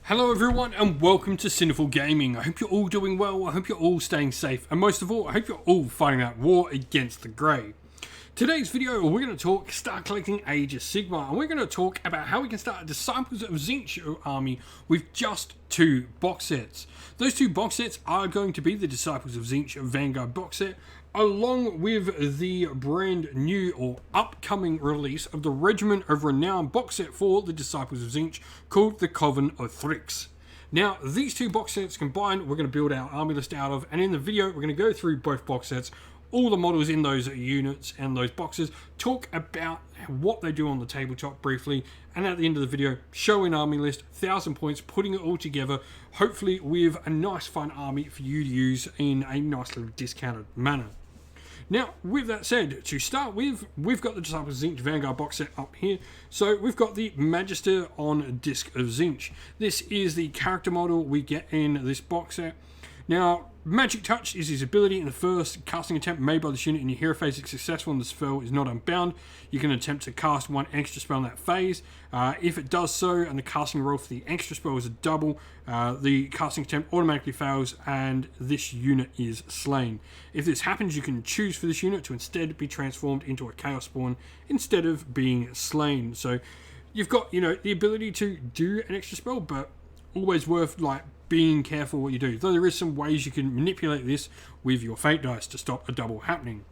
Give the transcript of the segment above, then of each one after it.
Hello everyone and welcome to Sinful Gaming. I hope you're all doing well, I hope you're all staying safe, and most of all, I hope you're all fighting that war against the Grey. Today's video, we're going to start collecting Age of Sigmar, and we're going to talk about how we can start a Disciples of Tzeentch army with just 2 box sets. Those 2 box sets are going to be the Disciples of Tzeentch Vanguard box set, along with the brand new or upcoming release of the Regiment of Renown box set for the Disciples of Tzeentch called the Coven of Thrix. Now, these 2 box sets combined, we're going to build our army list out of, and in the video, we're going to go through both box sets, all the models in those units and those boxes, talk about what they do on the tabletop briefly, and at the end of the video, show an army list, 1,000 points, putting it all together, hopefully with a nice fun army for you to use in a nice little discounted manner. Now, with that said, to start with, we've got the Disciples of Tzeentch Vanguard box set up here. So we've got the Magister on Disc of Tzeentch. This is the character model we get in this box set. Now, Magic Touch is his ability in the first casting attempt made by this unit in your hero phase is successful and the spell is not unbound. You can attempt to cast 1 extra spell in that phase. If it does so and the casting roll for the extra spell is a double, the casting attempt automatically fails and this unit is slain. If this happens, you can choose for this unit to instead be transformed into a Chaos Spawn instead of being slain. So you've got, the ability to do an extra spell, but always worth being careful what you do. Though there is some ways you can manipulate this with your fate dice to stop a double happening.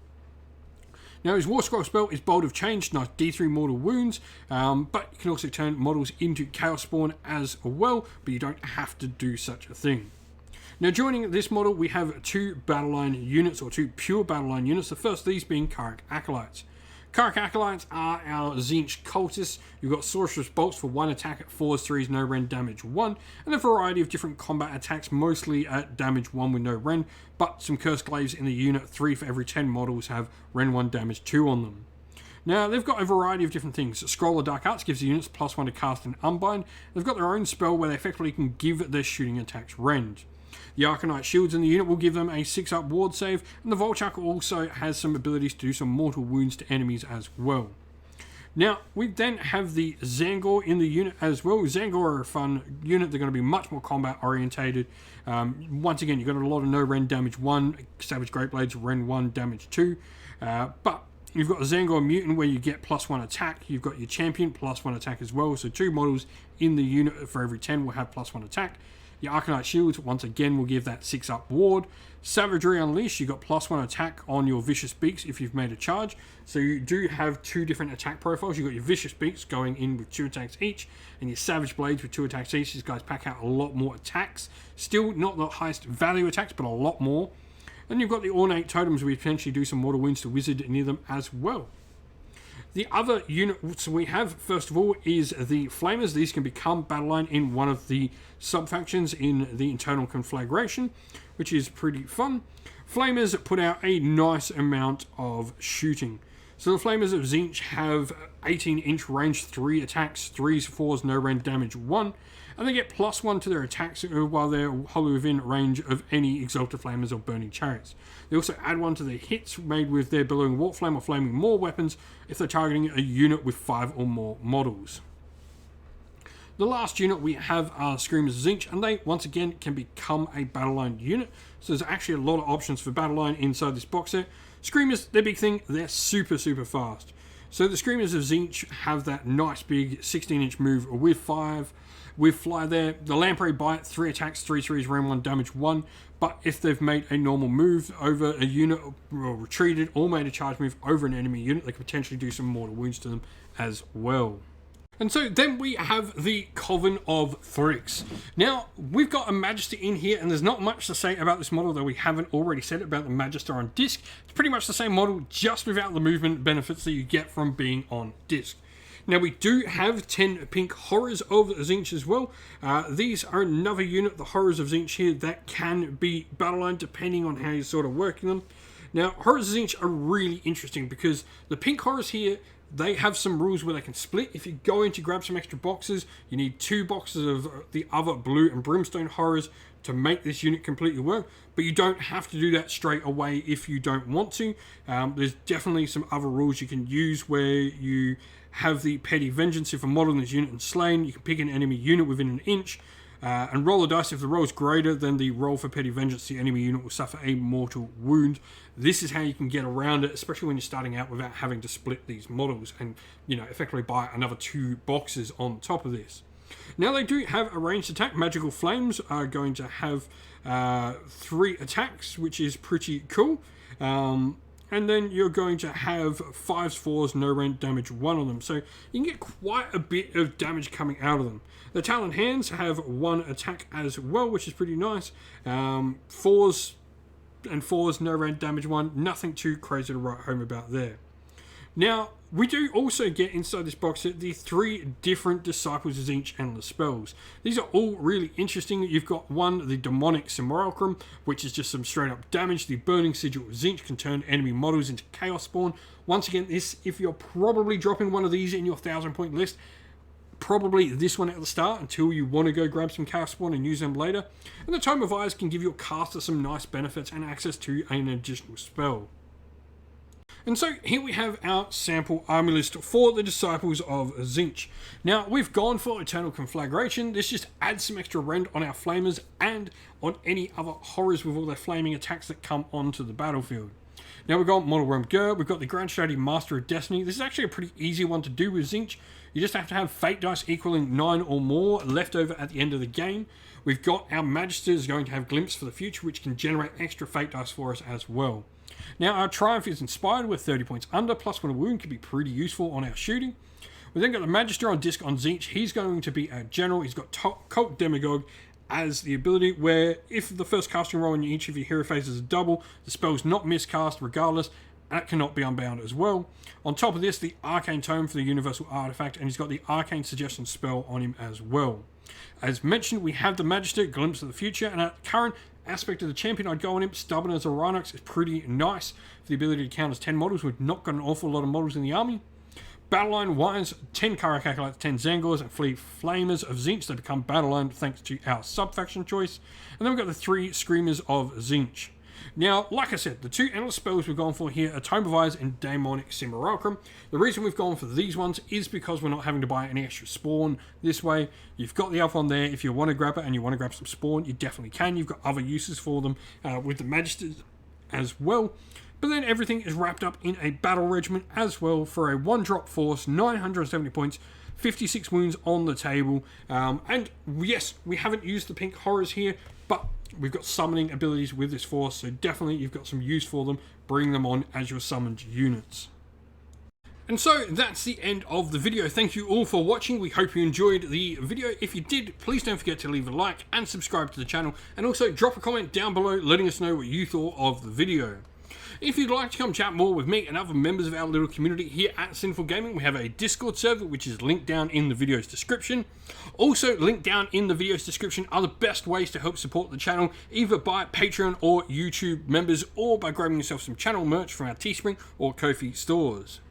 Now his War Scroll spell is Bolt of Change, nice D3 mortal wounds, but you can also turn models into Chaos Spawn as well, but you don't have to do such a thing. Now joining this model we have 2 battle line units, or 2 pure battle line units, the first of these being Karak Acolytes. Karak Acolytes are our Tzeentch cultists. You've got Sorcerous Bolts for 1 attack at 4s, 3s, no rend, damage 1, and a variety of different combat attacks, mostly at damage 1 with no rend, but some Cursed Glaives in the unit, 3 for every 10 models have rend 1, damage 2 on them. Now, they've got a variety of different things. Scroll of Dark Arts gives the units +1 to cast and unbind. They've got their own spell where they effectively can give their shooting attacks rend. The Arcanite Shields in the unit will give them a 6-up ward save, and the Volchak also has some abilities to do some mortal wounds to enemies as well. Now, we then have the Zangor in the unit as well. Zangor are a fun unit. They're going to be much more combat orientated. Once again, you've got a lot of no rend, damage 1, Savage Great Blades, rend 1, damage 2. But you've got a Zangor Mutant where you get +1 attack. You've got your Champion +1 attack as well. So 2 models in the unit for every 10 will have +1 attack. Your Arcanite Shields, once again, will give that 6-up ward. Savagery Unleashed, you got +1 attack on your Vicious Beaks if you've made a charge. So you do have 2 different attack profiles. You've got your Vicious Beaks going in with 2 attacks each, and your Savage Blades with 2 attacks each. These guys pack out a lot more attacks. Still not the highest value attacks, but a lot more. Then you've got the Ornate Totems where you potentially do some mortal wounds to Wizard near them as well. The other units we have, first of all, is the Flamers. These can become battle line in one of the sub-factions in the Internal Conflagration, which is pretty fun. Flamers put out a nice amount of shooting. So the Flamers of Tzeentch have 18-inch range, 3 attacks, 3s, 4s, no rend, damage 1. And they get +1 to their attacks while they're wholly within range of any Exalted Flamers or Burning Chariots. They also add 1 to their hits made with their Billowing Warp Flame or Flaming Maw weapons if they're targeting a unit with 5 or more models. The last unit we have are Screamers of Tzeentch, and they, once again, can become a battle line unit. So there's actually a lot of options for battle line inside this box set. Screamers, their big thing, they're super fast. So the Screamers of Tzeentch have that nice big 16-inch move with 5. With fly there, the Lamprey Bite, 3 attacks, 3 3s, rend 1, damage 1. But if they've made a normal move over a unit, or retreated, or made a charge move over an enemy unit, they could potentially do some mortal wounds to them as well. And so then we have the Coven of Thrix. Now, we've got a Magister in here, and there's not much to say about this model, though we haven't already said about the Magister on disc. It's pretty much the same model, just without the movement benefits that you get from being on disc. Now, we do have 10 pink Horrors of Tzeentch as well. These are another unit, the Horrors of Tzeentch here, that can be battle line depending on how you're sort of working them. Now, Horrors of Tzeentch are really interesting because the pink Horrors here, they have some rules where they can split. If you're going to grab some extra boxes, you need 2 boxes of the other Blue and Brimstone Horrors to make this unit completely work, but you don't have to do that straight away if you don't want to. There's definitely some other rules you can use where you have the Petty Vengeance. If a model in this unit is slain, you can pick an enemy unit within an inch. and roll the dice. If the roll is greater than the roll for petty vengeance, the enemy unit will suffer a mortal wound. This is how you can get around it, especially when you're starting out without having to split these models and, you know, effectively buy another 2 boxes on top of this. Now they do have a ranged attack. Magical Flames are going to have 3 attacks, which is pretty cool. And then you're going to have 5s, 4s, no rend damage 1 on them. So you can get quite a bit of damage coming out of them. The Talon Hands have 1 attack as well, which is pretty nice. 4s and 4s, no rend damage 1. Nothing too crazy to write home about there. Now, we do also get inside this box set the 3 different Disciples of Tzeentch and the spells. These are all really interesting. You've got one, the Demonic Simulacrum, which is just some straight up damage. The Burning Sigil of Tzeentch can turn enemy models into Chaos Spawn. Once again, this, if you're probably dropping one of these in your 1,000-point list, probably this one at the start until you want to go grab some Chaos Spawn and use them later. And the Tome of Eyes can give your caster some nice benefits and access to an additional spell. And so here we have our sample army list for the Disciples of Tzeentch. Now we've gone for Eternal Conflagration. This just adds some extra rend on our flamers and on any other horrors with all their flaming attacks that come onto the battlefield. Now we've got Model Realm Gur, we've got the Grand Strategy Master of Destiny. This is actually a pretty easy one to do with Tzeentch. You just have to have fate dice equaling 9 or more left over at the end of the game. We've got our Magister is going to have Glimpse for the Future, which can generate extra fate dice for us as well. Now our Triumph is inspired with 30 points under, plus 1 wound can be pretty useful on our shooting. We then got the Magister on disc on Tzeentch. He's going to be a general. He's got Cult Demagogue as the ability where if the first casting roll in each of your hero phases is double, the spell's not miscast regardless, and it cannot be unbound as well. On top of this, the Arcane Tome for the Universal Artifact, and he's got the Arcane Suggestion spell on him as well. As mentioned, we have the Magister, Glimpse of the Future, and at current aspect of the champion, I'd go on him. Stubborn as a Rhinox is pretty nice for the ability to count as 10 models. We've not got an awful lot of models in the army. Battleline wise, 10 Karak Acolytes, 10 Zangors, and Fleet Flamers of Tzeentch. They become Battleline thanks to our sub-faction choice. And then we've got the 3 Screamers of Tzeentch. Now, like I said, the 2 endless spells we've gone for here are Tome of Eyes and Demonic Simulacrum. The reason we've gone for these ones is because we're not having to buy any extra spawn this way. You've got the elf on there. If you want to grab it and you want to grab some spawn, you definitely can. You've got other uses for them with the Magisters as well. But then everything is wrapped up in a battle regiment as well for a 1-drop force, 970 points, 56 wounds on the table. And yes, we haven't used the pink horrors here, but we've got summoning abilities with this force, so definitely you've got some use for them. Bring them on as your summoned units. And so that's the end of the video. Thank you all for watching. We hope you enjoyed the video. If you did, please don't forget to leave a like and subscribe to the channel, and also drop a comment down below letting us know what you thought of the video. If you'd like to come chat more with me and other members of our little community here at Sinful Gaming, we have a Discord server which is linked down in the video's description. Also linked down in the video's description are the best ways to help support the channel, either by Patreon or YouTube members, or by grabbing yourself some channel merch from our Teespring or Ko-fi stores.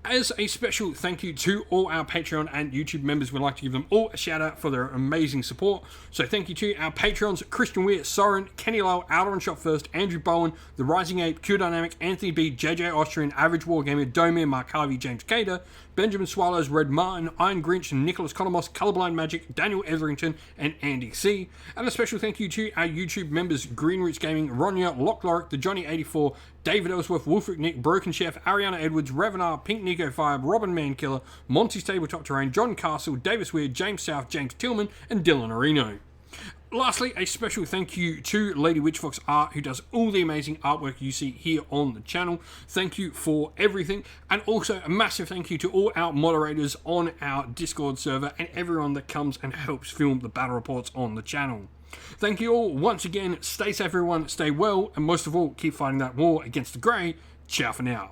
As a special thank you to all our Patreon and YouTube members, we'd like to give them all a shout out for their amazing support. So thank you to our Patrons, Christian Weir, Soren, Kenny Lowe, Outer and Shot First, Andrew Bowen, The Rising Ape, Q Dynamic, Anthony B, JJ Austrian, Average Wargamer, Domir, Mark Harvey, James Cater, Benjamin Swallows, Red Martin, Iron Grinch, Nicholas Conomos, Colorblind Magic, Daniel Etherington, and Andy C. And a special thank you to our YouTube members, Green Roots Gaming, Ronya, Lockloric, The Johnny84, David Ellsworth, Wolfric Nick, Broken Chef, Ariana Edwards, Revenar, Pink Nico 5, Robin Mankiller, Monty's Tabletop Terrain, John Castle, Davis Weird, James South, James Tillman, and Dylan Areno. Lastly, a special thank you to Lady Witchfox Art, who does all the amazing artwork you see here on the channel. Thank you for everything. And also a massive thank you to all our moderators on our Discord server and everyone that comes and helps film the battle reports on the channel. Thank you all once again. Stay safe, everyone. Stay well. And most of all, keep fighting that war against the Grey. Ciao for now.